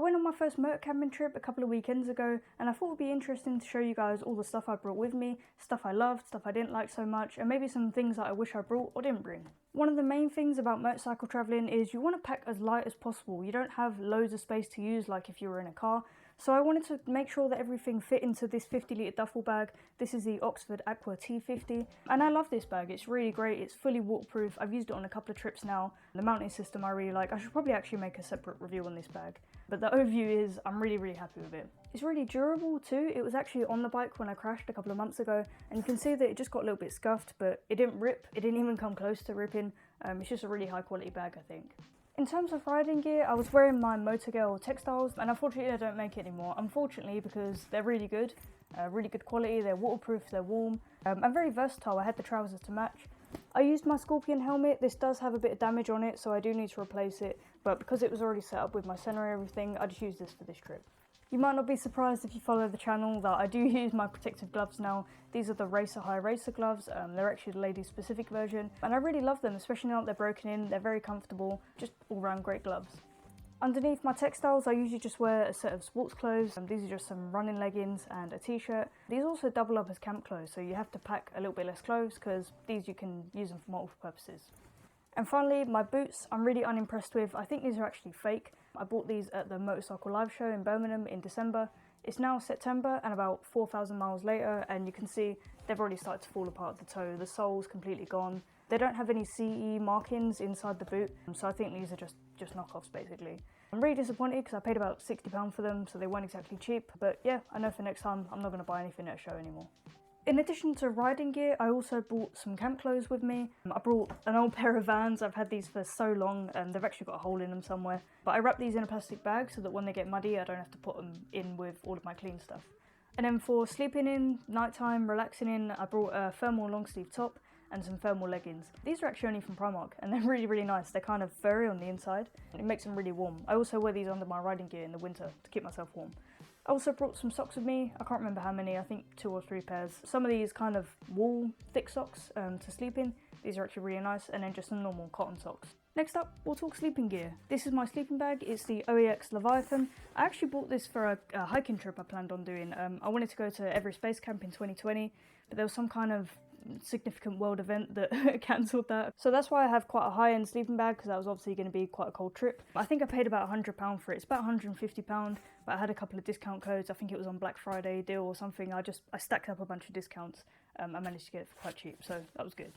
went on my first motocamping trip a couple of weekends ago, and I thought it would be interesting to show you guys all the stuff I brought with me, stuff I loved, stuff I didn't like so much, and maybe some things that I wish I brought or didn't bring. One of the main things about motorcycle travelling is you want to pack as light as possible. You don't have loads of space to use like if you were in a car. So I wanted to make sure that everything fit into this 50-litre duffel bag. This is the Oxford Aqua T50, and I love this bag. It's really great. It's fully waterproof. I've used it on a couple of trips now. The mounting system I really like. I should probably actually make a separate review on this bag, but the overview is I'm really happy with it. It's really durable too. It was actually on the bike when I crashed a couple of months ago, and you can see that it just got a little bit scuffed, but it didn't rip. It didn't even come close to ripping. It's just a really high quality bag, I think. In terms of riding gear, I was wearing my Motogirl textiles, and unfortunately I don't make it anymore. Unfortunately, because they're really good quality, they're waterproof, they're warm, and very versatile. I had the trousers to match. I used my Scorpion helmet. This does have a bit of damage on it, so I do need to replace it, but because it was already set up with my center and everything, I just used this for this trip. You might not be surprised if you follow the channel that I do use my protective gloves now. These are the Racer High Racer gloves. They're actually the ladies specific version, and I really love them, especially now that they're broken in. They're very comfortable, just all round great gloves. Underneath my textiles, I usually just wear a set of sports clothes. These are just some running leggings and a t-shirt. These also double up as camp clothes, so you have to pack a little bit less clothes because these you can use them for multiple purposes. And finally, my boots, I'm really unimpressed with. I think these are actually fake. I bought these at the Motorcycle Live Show in Birmingham in December. It's now September and about 4,000 miles later, and you can see they've already started to fall apart at the toe. The sole's completely gone. They don't have any CE markings inside the boot, so I think these are just knockoffs basically. I'm really disappointed because I paid about £60 for them, so they weren't exactly cheap, but yeah, I know for next time I'm not going to buy anything at a show anymore. In addition to riding gear, I also brought some camp clothes with me. I brought an old pair of Vans. I've had these for so long and they've actually got a hole in them somewhere. But I wrap these in a plastic bag so that when they get muddy, I don't have to put them in with all of my clean stuff. And then for sleeping in, nighttime, relaxing in, I brought a thermal long sleeve top and some thermal leggings. These are actually only from Primark and they're really nice. They're kind of furry on the inside and it makes them really warm. I also wear these under my riding gear in the winter to keep myself warm. I also brought some socks with me. I can't remember how many, I think 2 or 3 pairs. Some of these kind of wool thick socks to sleep in. These are actually really nice, and then just some normal cotton socks. Next up, we'll talk sleeping gear. This is my sleeping bag. It's the OEX Leviathan. I actually bought this for a hiking trip I planned on doing. I wanted to go to Everest Base Camp in 2020, but there was some kind of significant world event that cancelled that. So that's why I have quite a high-end sleeping bag, because that was obviously going to be quite a cold trip. I think I paid about £100 for it. It's about £150, but I had a couple of discount codes. I think it was on Black Friday deal or something. I stacked up a bunch of discounts. I managed to get it for quite cheap, so that was good.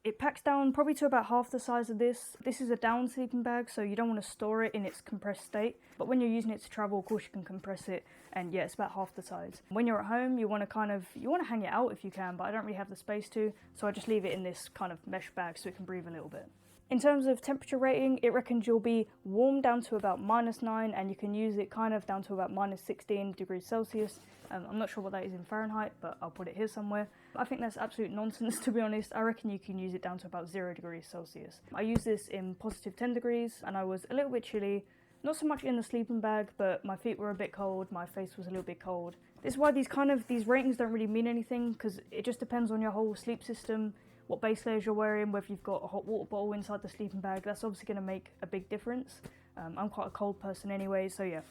It packs down probably to about half the size of this. This is a down sleeping bag, so you don't want to store it in its compressed state. But when you're using it to travel, of course you can compress it, and yeah, it's about half the size. When you're at home, you want to hang it out if you can, but I don't really have the space to, so I just leave it in this kind of mesh bag so it can breathe a little bit. In terms of temperature rating, it reckons you'll be warm down to about -9, and you can use it kind of down to about -16 degrees Celsius. I'm not sure what that is in Fahrenheit, but I'll put it here somewhere. I think that's absolute nonsense, to be honest. I reckon you can use it down to about 0 degrees Celsius. I used this in +10 degrees, and I was a little bit chilly. Not so much in the sleeping bag, but my feet were a bit cold, my face was a little bit cold. This is why these ratings don't really mean anything, because it just depends on your whole sleep system, what base layers you're wearing, whether you've got a hot water bottle inside the sleeping bag. That's obviously going to make a big difference. I'm quite a cold person anyway, so yeah.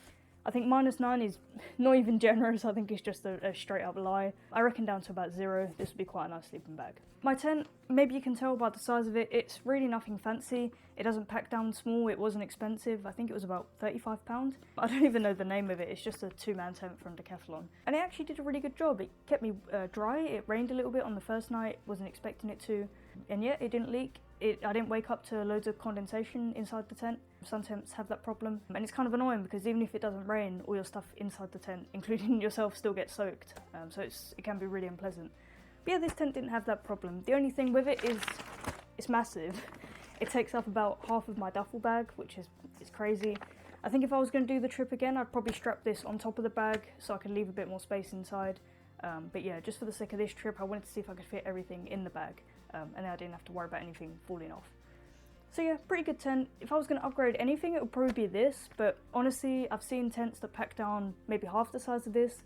I think -9 is not even generous. I think it's just a straight up lie. I reckon down to about 0, this would be quite a nice sleeping bag. My tent, maybe you can tell by the size of it, it's really nothing fancy. It doesn't pack down small, it wasn't expensive. I think it was about £35. I don't even know the name of it, it's just a 2-man tent from Decathlon. And it actually did a really good job. It kept me dry, it rained a little bit on the first night, wasn't expecting it to. And yet it didn't leak. I didn't wake up to loads of condensation inside the tent. Some tents have that problem, and it's kind of annoying because even if it doesn't rain, all your stuff inside the tent, including yourself, still gets soaked. So it can be really unpleasant. But yeah, this tent didn't have that problem. The only thing with it is it's massive. It takes up about half of my duffel bag, which is crazy. I think if I was going to do the trip again, I'd probably strap this on top of the bag so I could leave a bit more space inside. But yeah, just for the sake of this trip, I wanted to see if I could fit everything in the bag, and then I didn't have to worry about anything falling off. So yeah, pretty good tent. If I was going to upgrade anything, it would probably be this, but honestly, I've seen tents that pack down maybe half the size of this,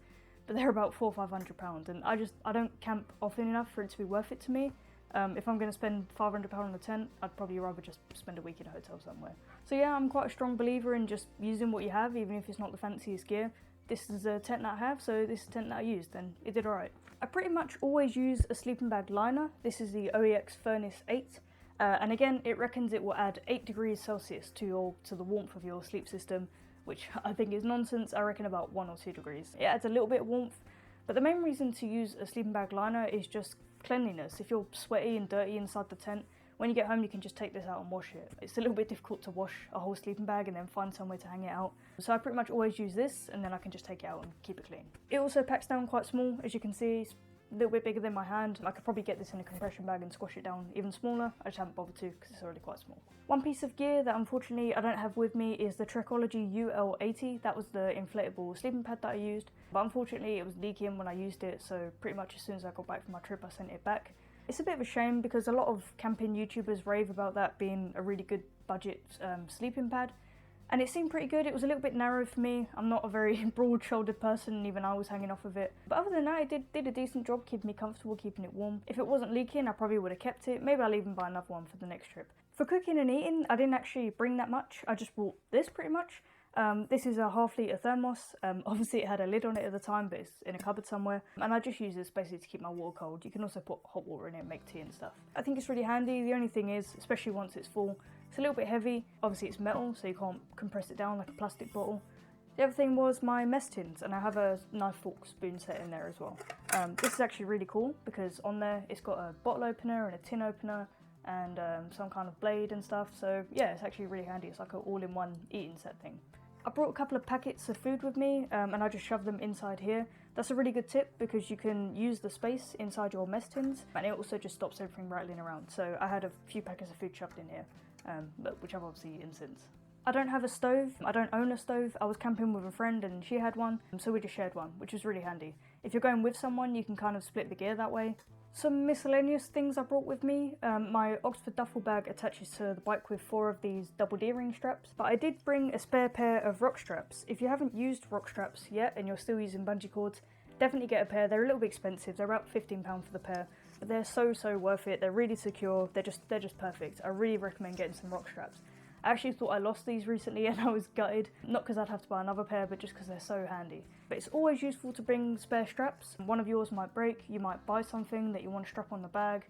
but they're about £400 or £500, and I don't camp often enough for it to be worth it to me. If I'm going to spend £500 on a tent, I'd probably rather just spend a week in a hotel somewhere. So yeah, I'm quite a strong believer in just using what you have, even if it's not the fanciest gear. This is a tent that I have, so this is a tent that I used, and it did alright. I pretty much always use a sleeping bag liner. This is the OEX Furnace 8. And again, it reckons it will add 8 degrees Celsius to the warmth of your sleep system, which I think is nonsense. I reckon about 1 or 2 degrees. It adds a little bit of warmth, but the main reason to use a sleeping bag liner is just cleanliness. If you're sweaty and dirty inside the tent, when you get home you can just take this out and wash it. It's a little bit difficult to wash a whole sleeping bag and then find somewhere to hang it out. So I pretty much always use this, and then I can just take it out and keep it clean. It also packs down quite small, as you can see. It's a little bit bigger than my hand. I could probably get this in a compression bag and squash it down even smaller. I just haven't bothered to because it's already quite small. One piece of gear that unfortunately I don't have with me is the Trekology UL80. That was the inflatable sleeping pad that I used, but unfortunately it was leaking when I used it, so pretty much as soon as I got back from my trip I sent it back. It's a bit of a shame because a lot of camping YouTubers rave about that being a really good budget sleeping pad. And it seemed pretty good. It was a little bit narrow for me. I'm not a very broad-shouldered person, and even I was hanging off of it. But other than that, it did a decent job keeping me comfortable, keeping it warm. If it wasn't leaking, I probably would have kept it. Maybe I'll even buy another one for the next trip. For cooking and eating, I didn't actually bring that much. I just brought this pretty much. This is a half-litre thermos. Obviously it had a lid on it at the time, but it's in a cupboard somewhere. And I just use this basically to keep my water cold. You can also put hot water in it and make tea and stuff. I think it's really handy. The only thing is, especially once it's full, it's a little bit heavy. Obviously it's metal, so you can't compress it down like a plastic bottle. The other thing was my mess tins, and I have a knife, fork, spoon set in there as well. This is actually really cool because on there it's got a bottle opener and a tin opener and some kind of blade and stuff. So yeah, it's actually really handy. It's like an all-in-one eating set thing. I brought a couple of packets of food with me and I just shoved them inside here. That's a really good tip because you can use the space inside your mess tins, and it also just stops everything rattling around. So I had a few packets of food shoved in here, which I've obviously eaten since. I don't have a stove. I don't own a stove. I was camping with a friend and she had one, so we just shared one, which was really handy. If you're going with someone, you can kind of split the gear that way. Some miscellaneous things I brought with me. My Oxford duffel bag attaches to the bike with 4 of these double D-ring straps, but I did bring a spare pair of rock straps. If you haven't used rock straps yet and you're still using bungee cords, definitely get a pair. They're a little bit expensive. They're about £15 for the pair, but they're so worth it. They're really secure. They're just perfect. I really recommend getting some rock straps. I actually thought I lost these recently and I was gutted. Not because I'd have to buy another pair, but just because they're so handy. But it's always useful to bring spare straps. One of yours might break, you might buy something that you want to strap on the bag.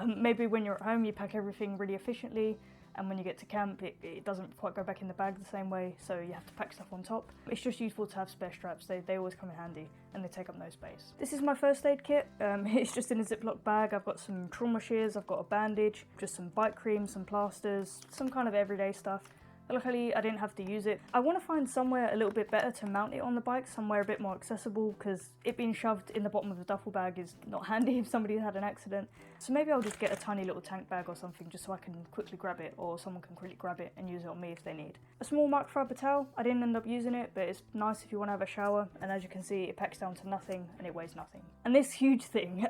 Maybe when you're at home you pack everything really efficiently, and when you get to camp it doesn't quite go back in the bag the same way, so you have to pack stuff on top. It's just useful to have spare straps. They always come in handy and they take up no space. This is my first aid kit. It's just in a Ziploc bag. I've got some trauma shears, I've got a bandage, just some bike cream, some plasters, some kind of everyday stuff. Luckily I didn't have to use it. I want to find somewhere a little bit better to mount it on the bike, somewhere a bit more accessible, because it being shoved in the bottom of the duffel bag is not handy if somebody had an accident. So maybe I'll just get a tiny little tank bag or something just so I can quickly grab it, or someone can quickly grab it and use it on me if they need. A small microfiber towel. I didn't end up using it, but it's nice if you want to have a shower, and as you can see it packs down to nothing and it weighs nothing. And this huge thing,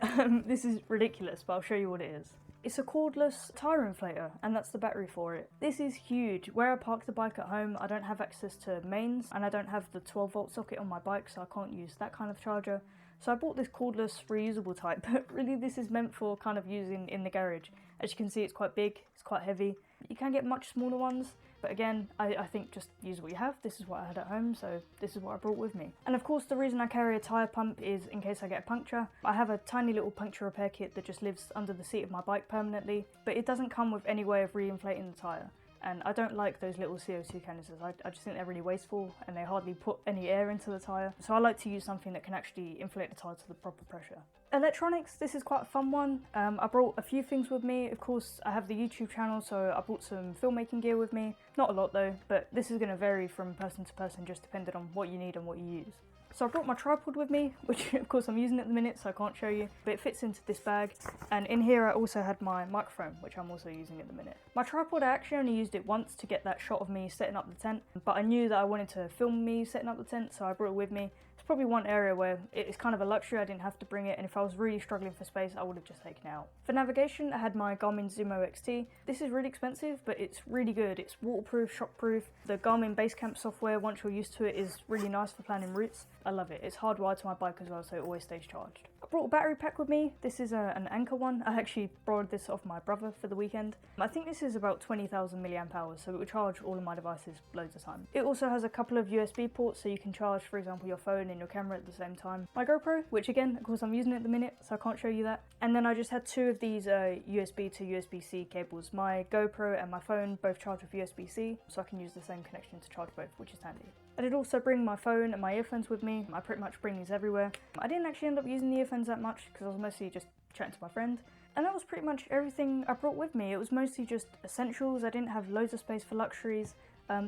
this is ridiculous, but I'll show you what it is. It's a cordless tyre inflator, and that's the battery for it. This is huge. Where I park the bike at home, I don't have access to mains, and I don't have the 12-volt socket on my bike, so I can't use that kind of charger. So I bought this cordless reusable type, but really this is meant for kind of using in the garage. As you can see, it's quite big, it's quite heavy. You can get much smaller ones, but again, I think just use what you have. This is what I had at home, so this is what I brought with me. And of course, the reason I carry a tyre pump is in case I get a puncture. I have a tiny little puncture repair kit that just lives under the seat of my bike permanently, but it doesn't come with any way of re-inflating the tyre. And I don't like those little CO2 canisters. I just think they're really wasteful and they hardly put any air into the tyre. So I like to use something that can actually inflate the tyre to the proper pressure. Electronics, this is quite a fun one. I brought a few things with me. Of course, I have the YouTube channel, so I brought some filmmaking gear with me. Not a lot though, but this is going to vary from person to person just depending on what you need and what you use. So I brought my tripod with me, which of course I'm using at the minute, so I can't show you, but it fits into this bag. And in here I also had my microphone, which I'm also using at the minute. My tripod, I actually only used it once to get that shot of me setting up the tent, but I knew that I wanted to film me setting up the tent, so I brought it with me. It's probably one area where it's kind of a luxury. I didn't have to bring it, and if I was really struggling for space, I would have just taken it out. For navigation, I had my Garmin Zumo XT. This is really expensive, but it's really good. It's waterproof, shockproof. The Garmin Basecamp software, once you're used to it, is really nice for planning routes. I love it. It's hardwired to my bike as well, so it always stays charged. brought a battery pack with me. This is an Anker one. I actually borrowed this off my brother for the weekend. I think this is about 20,000 milliamp hours, so it will charge all of my devices loads of time. It also has a couple of USB ports, so you can charge, for example, your phone and your camera at the same time. My GoPro, which again, of course I'm using it at the minute, so I can't show you that. And then I just had two of these USB to USB-C cables. My GoPro and my phone both charge with USB-C, so I can use the same connection to charge both, which is handy. I did also bring my phone and my earphones with me. I pretty much bring these everywhere. I didn't actually end up using the earphones that much because I was mostly just chatting to my friend. And that was pretty much everything I brought with me. It was mostly just essentials. I didn't have loads of space for luxuries.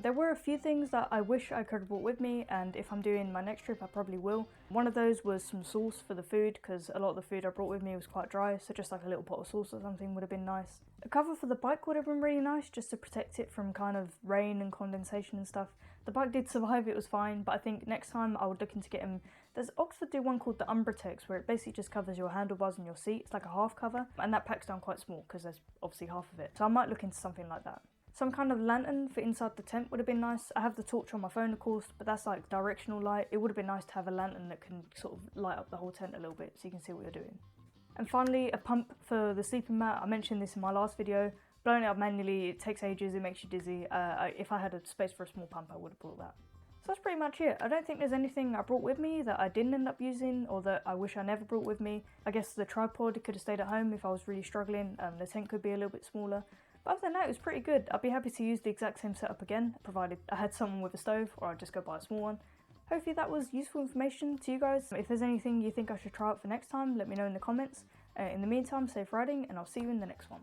There were a few things that I wish I could have brought with me, and if I'm doing my next trip I probably will. One of those was some sauce for the food, because a lot of the food I brought with me was quite dry, so just like a little pot of sauce or something would have been nice. A cover for the bike would have been really nice, just to protect it from kind of rain and condensation and stuff. The bike did survive, it was fine, but I think next time I would look into getting... There's Oxford do one called the Umbratex, where it basically just covers your handlebars and your seat. It's like a half cover, and that pack's down quite small because there's obviously half of it. So I might look into something like that. Some kind of lantern for inside the tent would have been nice. I have the torch on my phone, of course, but that's like directional light. It would have been nice to have a lantern that can sort of light up the whole tent a little bit so you can see what you're doing. And finally, a pump for the sleeping mat. I mentioned this in my last video. Blowing it up manually, it takes ages, it makes you dizzy. If I had a space for a small pump, I would have brought that. So that's pretty much it. I don't think there's anything I brought with me that I didn't end up using or that I wish I never brought with me. I guess the tripod could have stayed at home if I was really struggling. The tent could be a little bit smaller. But other than that, it was pretty good. I'd be happy to use the exact same setup again, provided I had someone with a stove, or I'd just go buy a small one. Hopefully that was useful information to you guys. If there's anything you think I should try out for next time, let me know in the comments. In the meantime, safe riding, and I'll see you in the next one.